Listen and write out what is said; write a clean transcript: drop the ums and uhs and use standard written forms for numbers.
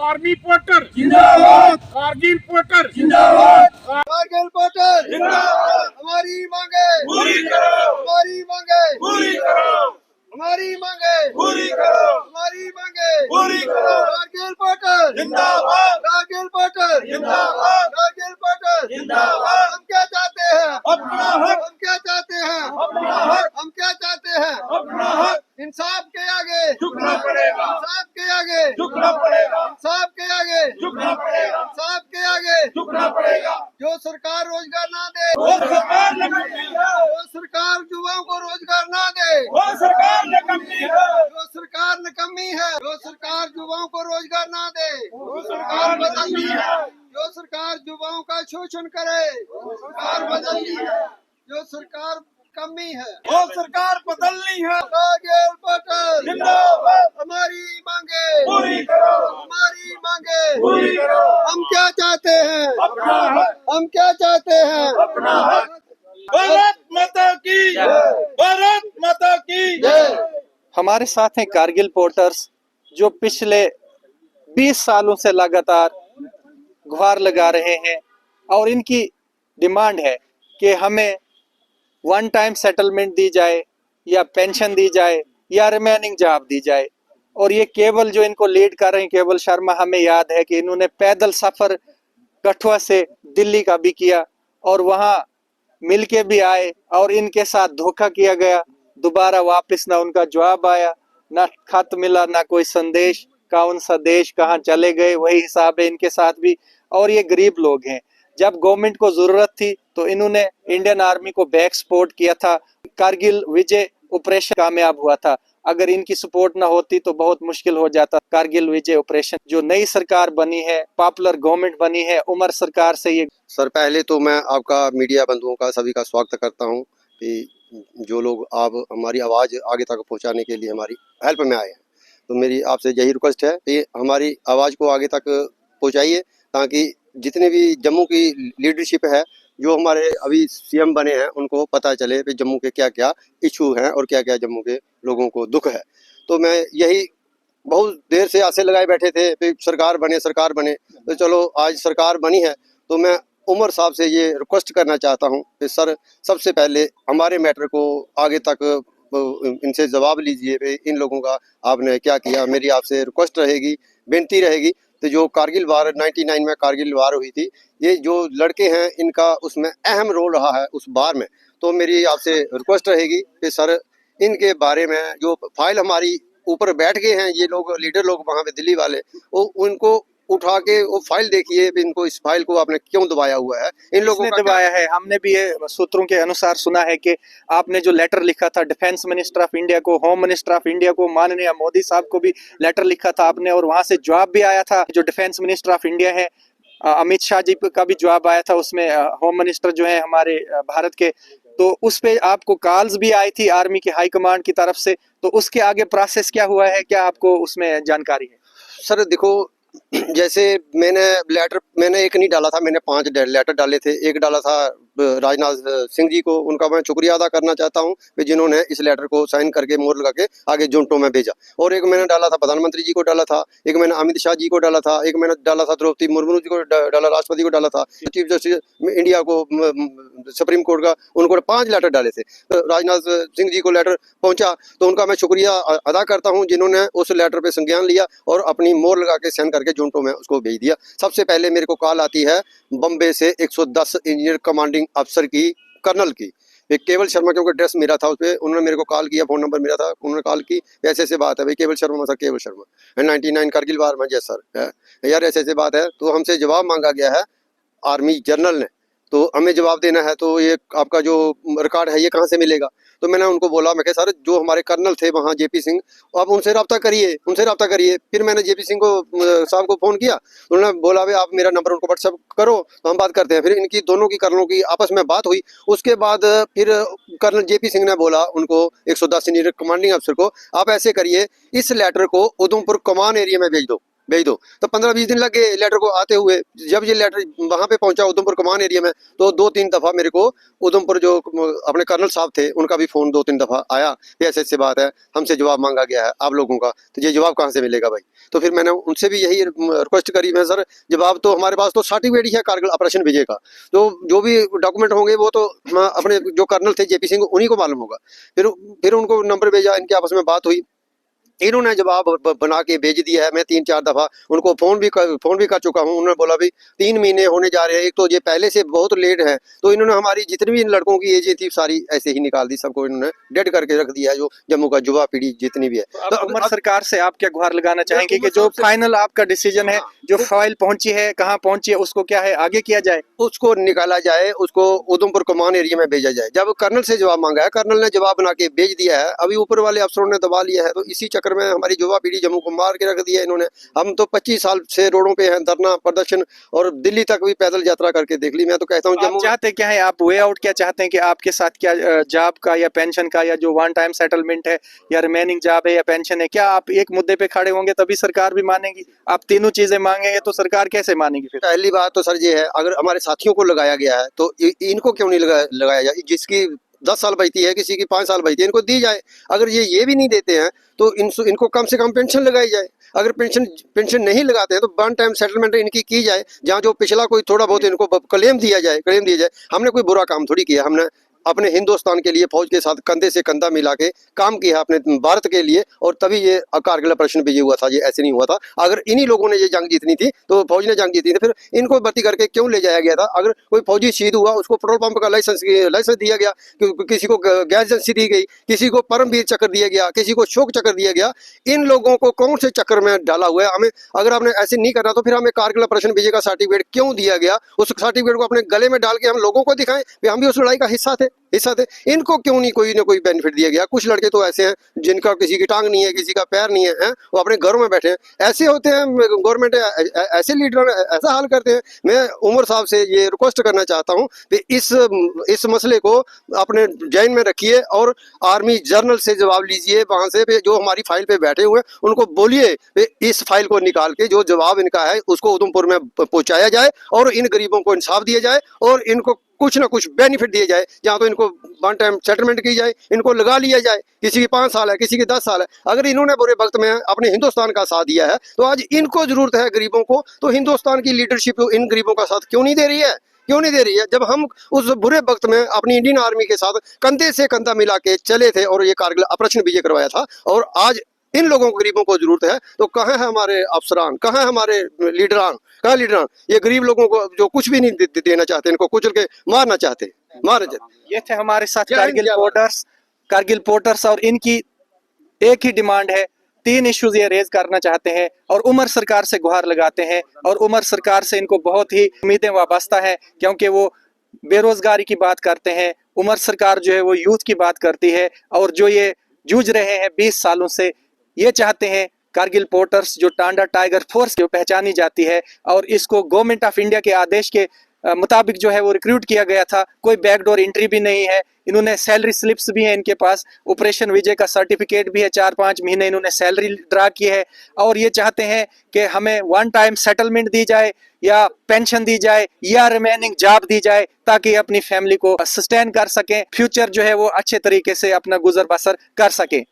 Army porter जिंदाबाद, Kargil porter जिंदाबाद, Kargil porter जिंदाबाद। हमारी मांगे पूरी करो, हमारी मांगे पूरी करो, हमारी मांगे पूरी करो, हमारी मांगे पूरी करो। कारगिल पोर्टर जिंदाबाद, कारगिल पोर्टर जिंदाबाद, कारगिल पोर्टर जिंदाबाद। हम क्या चाहते हैं अपना हक, हम क्या चाहते हैं अपना हक, हम क्या चाहते हैं अपना हक। इंसाफ के आगे झुकना पड़ेगा, इंसाफ के आगे झुकना पड़ेगा, इंसाफ के आगे झुकना पड़ेगा, इंसाफ के आगे झुकना पड़ेगा। जो सरकार रोजगार ना दे वो सरकार निकम्मी है, जो सरकार युवाओं को रोजगार ना दे वो सरकार निकम्मी है, जो सरकार निकम्मी है, जो सरकार युवाओं को रोजगार ना दे वो सरकार बदलनी है, जो सरकार युवाओं का शोषण करे वो सरकार बदलनी है, जो सरकार कमी है वो सरकार बदलनी है। कारगिल पोर्टर जिंदाबाद, हमारी मांगे पूरी करो, हमारी मांगे पूरी करो। हम क्या चाहते हैं अपना हक, हम क्या चाहते हैं अपना हक। भारत माता की जय, भारत माता की जय। हमारे साथ हैं कारगिल पोर्टर्स जो पिछले 20 सालों से लगातार गुहार लगा रहे हैं और इनकी डिमांड है कि हमें वन टाइम सेटलमेंट दी जाए या पेंशन दी जाए या रिमेनिंग जॉब दी जाए। और ये केवल जो इनको लीड कर रहे हैं केवल शर्मा, हमें याद है कि इन्होंने पैदल सफर कठुआ से दिल्ली का भी किया और वहां मिलके भी आए और इनके साथ धोखा किया गया। दोबारा वापस ना उनका जवाब आया, ना खत मिला, ना कोई संदेश। कौन सा देश कहाँ चले गए, वही हिसाब है इनके साथ भी। और ये गरीब लोग हैं। जब गवर्नमेंट को जरूरत थी तो इन्होंने इंडियन आर्मी को बैक सपोर्ट किया था। कारगिल विजय ऑपरेशन कामयाब हुआ था। अगर इनकी सपोर्ट ना होती तो बहुत मुश्किल हो जाता कारगिल विजय ऑपरेशन। जो नई सरकार बनी है, पॉपुलर गवर्नमेंट बनी है, उमर सरकार से ये। सर पहले तो मैं आपका मीडिया बंधुओं का सभी का स्वागत करता हूं कि जो लोग आप हमारी आवाज़ आगे तक पहुंचाने के लिए हमारी हेल्प में आए हैं, तो मेरी आपसे यही रिक्वेस्ट है कि हमारी आवाज़ को आगे तक पहुंचाइए ताकि जितने भी जम्मू की लीडरशिप है, जो हमारे अभी सीएम बने हैं, उनको पता चले कि जम्मू के क्या क्या इशू हैं और क्या क्या जम्मू के लोगों को दुख है। तो मैं यही बहुत देर से आसे लगाए बैठे थे कि सरकार बने, सरकार बने। तो चलो आज सरकार बनी है तो मैं उमर साहब से ये रिक्वेस्ट करना चाहता हूँ कि सर सबसे पहले हमारे मैटर को आगे तक इनसे जवाब लीजिए कि इन लोगों का आपने क्या किया। मेरी आपसे रिक्वेस्ट रहेगी, बेनती रहेगी। तो जो कारगिल वार 99 में कारगिल वार हुई थी, ये जो लड़के हैं इनका उसमें अहम रोल रहा है उस वार में। तो मेरी आपसे रिक्वेस्ट रहेगी कि सर इनके बारे में जो फाइल हमारी ऊपर बैठ गए हैं ये लोग लीडर लोग वहाँ पे दिल्ली वाले, वो उनको उठा के वो फाइल देखिए, इनको इस फाइल को आपने क्यों दबाया हुआ है, इन लोगों ने दबाया है। हमने भी ये सूत्रों के अनुसार सुना है कि आपने जो लेटर लिखा था डिफेंस मिनिस्टर ऑफ इंडिया को, होम मिनिस्टर ऑफ इंडिया को, माननीय मोदी साहब को भी लेटर लिखा था आपने और वहां से जवाब भी आया था। जो डिफेंस मिनिस्टर ऑफ इंडिया है अमित शाह जी का भी जवाब आया था, उसमें होम मिनिस्टर जो है हमारे भारत के, तो उस पे आपको कॉल्स भी आई थी आर्मी की हाई कमांड की तरफ से। तो उसके आगे प्रोसेस क्या हुआ है, क्या आपको उसमें जानकारी है? सर देखो, जैसे मैंने एक नहीं डाला था, मैंने 5 लेटर डाले थे। एक डाला था राजनाथ सिंह जी को, उनका मैं शुक्रिया अदा करना चाहता हूं कि जिन्होंने इस लेटर को साइन करके मोहर लगा के आगे जोंटो में भेजा। और एक मैंने डाला था प्रधानमंत्री जी को डाला था, एक मैंने अमित शाह जी को डाला था, एक मैंने डाला था द्रौपदी मुर्मू जी को डाला, राष्ट्रपति को डाला था, चीफ जस्टिस इंडिया को, सुप्रीम कोर्ट का, उनको 5 लेटर डाले थे। राजनाथ सिंह जी को लेटर पहुंचा तो उनका मैं शुक्रिया अदा करता हूँ जिन्होंने उस लेटर पे संज्ञान लिया और अपनी मोहर लगा के साइन करके जोंटो में उसको भेज दिया। सबसे पहले मेरे को कॉल आती है बम्बे से 110 इंजीनियर कमांडिंग अफसर की, कर्नल की, एक केवल शर्मा, क्योंकि ड्रेस मेरा था उस पर, उन्होंने मेरे को कॉल किया, फोन नंबर मेरा था, उन्होंने कॉल की, ऐसे से बात है भाई केवल शर्मा सर, केवल शर्मा 99 कारगिल वार में, जैस सर यार ऐसे ऐसे बात है। तो हमसे जवाब मांगा गया है आर्मी जनरल ने, तो हमें जवाब देना है, तो ये आपका जो रिकॉर्ड है ये कहाँ से मिलेगा। तो मैंने उनको बोला, मैं कहा सर जो हमारे कर्नल थे वहाँ जेपी सिंह, आप उनसे रब्ता करिए, उनसे रब्ता करिए। फिर मैंने जेपी सिंह को साहब को फ़ोन किया, उन्होंने बोला भाई आप मेरा नंबर उनको व्हाट्सअप करो तो हम बात करते हैं। फिर इनकी दोनों की कर्नलों की आपस में बात हुई। उसके बाद फिर कर्नल जेपी सिंह ने बोला उनको 110 सीनियर कमांडिंग अफसर को, आप ऐसे करिए इस लेटर को उधमपुर कमान एरिया में भेज दो, भेज दो। तो 15-20 दिन लग गए लेटर को आते हुए। जब ये लेटर वहाँ पे पहुंचा उधमपुर कमान एरिया में, तो 2-3 दफ़ा मेरे को उधमपुर जो अपने कर्नल साहब थे उनका भी फ़ोन 2-3 दफ़ा आया कि ऐसे ऐसे बात है, हमसे जवाब मांगा गया है आप लोगों का, तो ये जवाब कहाँ से मिलेगा भाई। तो फिर मैंने उनसे भी यही रिक्वेस्ट करी, मैं सर जवाब तो हमारे पास तो सर्टिफिकेट ही है कारगिल ऑपरेशन विजय का, तो जो भी डॉक्यूमेंट होंगे वो तो अपने जो कर्नल थे जेपी सिंह उन्हीं को मालूम होगा। फिर उनको नंबर भेजा, इनकी आपस में बात हुई, इन्होंने जवाब बना के भेज दिया है। मैं 3-4 दफ़ा उनको फ़ोन भी कर चुका हूँ। उन्होंने बोला भी 3 महीने होने जा रहे हैं, एक तो ये पहले से बहुत लेट है, तो इन्होंने हमारी जितनी भी इन लड़कों की एज थी सारी ऐसे ही निकाल दी, सबको इन्होंने डेड करके रख दिया है, जो जम्मू का युवा पीढ़ी जितनी भी है। तो उमर सरकार से आप क्या गुहार लगाना चाहेंगे कि जो फाइनल आपका डिसीजन है, जो फाइल पहुंची है, कहाँ पहुंची है, उसको क्या है आगे किया जाए, उसको निकाला जाए, उसको उधमपुर कमान एरिया में भेजा जाए। जब कर्नल से जवाब मांगा है, कर्नल ने जवाब बना के भेज दिया है, अभी ऊपर वाले अफसरों ने दबा लिया है, तो इसी चक्कर में हमारी युवा पीढ़ी जम्मू को मार के रख दिया इन्होंने। हम तो 25 साल से रोडों पे हैं, धरना प्रदर्शन और दिल्ली तक भी पैदल यात्रा करके देख ली। मैं तो कहता हूँ आप चाहते क्या है, आप वे आउट क्या चाहते हैं कि आपके साथ क्या जॉब का या पेंशन का या जो वन टाइम सेटलमेंट है या रिमेनिंग जॉब है या पेंशन है, क्या आप एक मुद्दे पे खड़े होंगे तभी सरकार भी मानेगी? आप तीनों चीजें मांगेंगे तो सरकार कैसे मानेगी फिर? पहली बात तो सर ये है, अगर हमारे साथियों को लगाया गया है तो इनको क्यों नहीं लगाया जाए। जिसकी 10 साल बचती है, किसी की 5 साल बचती है, इनको दी जाए। अगर ये भी नहीं देते हैं तो इनको कम से कम पेंशन लगाई जाए। अगर पेंशन नहीं लगाते हैं तो वन टाइम सेटलमेंट इनकी की जाए, जहाँ जो पिछला कोई थोड़ा बहुत इनको क्लेम दिया जाए। हमने कोई बुरा काम थोड़ी किया, हमने अपने हिंदुस्तान के लिए फौज के साथ कंधे से कंधा मिला के काम किया अपने भारत के लिए, और तभी ये कारगिल ऑपरेशन विजय हुआ था। ये ऐसे नहीं हुआ था। अगर इन्हीं लोगों ने ये जंग जीतनी थी तो फौज ने जंग जीती थी, फिर इनको भर्ती करके क्यों ले जाया गया था। अगर कोई फौजी शहीद हुआ उसको पेट्रोल पंप का लाइसेंस दिया गया, किसी को गैस एजेंसी दी गई, किसी को परमवीर चक्र दिया गया, किसी को शोक चक्र दिया गया। इन लोगों को कौन से चक्कर में डाला हुआ है हमें? अगर आपने ऐसे नहीं करना तो फिर हमें कारगिल ऑपरेशन विजय का सर्टिफिकेट क्यों दिया गया? उस सर्टिफिकेट को अपने गले में डाल के हम लोगों को दिखाएं कि हम भी उस लड़ाई का हिस्सा थे। इनको क्यों नहीं कोई ना कोई बेनिफिट दिया गया? कुछ लड़के तो ऐसे हैं जिनका किसी की टांग नहीं है, किसी का पैर नहीं है, वो अपने घरों में बैठे हैं। ऐसे होते हैं गवर्नमेंट, ऐसे लीडर ऐसा हाल करते हैं। मैं उमर साहब से ये रिक्वेस्ट करना चाहता हूँ कि इस मसले को अपने जहन में रखिए और आर्मी जर्नल से जवाब लीजिए। वहाँ से जो हमारी फाइल पे बैठे हुए हैं उनको बोलिए इस फाइल को निकाल के जो जवाब इनका है उसको उधमपुर में पहुँचाया जाए और इन गरीबों को इंसाफ दिया जाए और इनको कुछ ना कुछ बेनिफिट दिए जाए। जहाँ तो इनको वन टाइम सेटलमेंट की जाए, इनको लगा लिया जाए। किसी की 5 साल है, किसी की 10 साल है। अगर इन्होंने बुरे वक्त में अपने हिंदुस्तान का साथ दिया है तो आज इनको जरूरत है गरीबों को, तो हिंदुस्तान की लीडरशिप इन गरीबों का साथ क्यों नहीं दे रही है? क्यों नहीं दे रही है? जब हम उस बुरे वक्त में अपनी इंडियन आर्मी के साथ कंधे से कंधा मिला के चले थे और ये कारगिल ऑपरेशन विजय करवाया था, और आज इन लोगों को गरीबों को जरूरत है, तो कहाँ है हमारे अफसरान, कहाँ है हमारे लीडरान, कहाँ लीडरान? ये गरीब लोगों को जो कुछ भी नहीं देना चाहते, इनको कुचल के मारना चाहते। ये थे हमारे साथ कारगिल पोर्टर्स और इनकी एक ही डिमांड है, 3 इश्यूज ये रेज करना चाहते हैं और उमर सरकार से गुहार लगाते हैं। और उमर सरकार से इनको बहुत ही उम्मीदें वाबस्ता है क्योंकि वो बेरोजगारी की बात करते हैं। उमर सरकार जो है वो यूथ की बात करती है और जो ये जूझ रहे हैं 20 सालों से, ये चाहते हैं कारगिल पोर्टर्स जो टांडा टाइगर फोर्स जो पहचानी जाती है और इसको गवर्नमेंट ऑफ इंडिया के आदेश के मुताबिक जो है वो रिक्रूट किया गया था। कोई बैकडोर एंट्री भी नहीं है। इन्होंने सैलरी स्लिप्स भी हैं इनके पास, ऑपरेशन विजय का सर्टिफिकेट भी है। 4-5 महीने इन्होंने सैलरी ड्रा की है और ये चाहते हैं कि हमें वन टाइम सेटलमेंट दी जाए या पेंशन दी जाए या रिमेनिंग जॉब दी जाए ताकि अपनी फैमिली को सस्टेन कर सकें, फ्यूचर जो है वो अच्छे तरीके से अपना गुजर बसर कर सकें।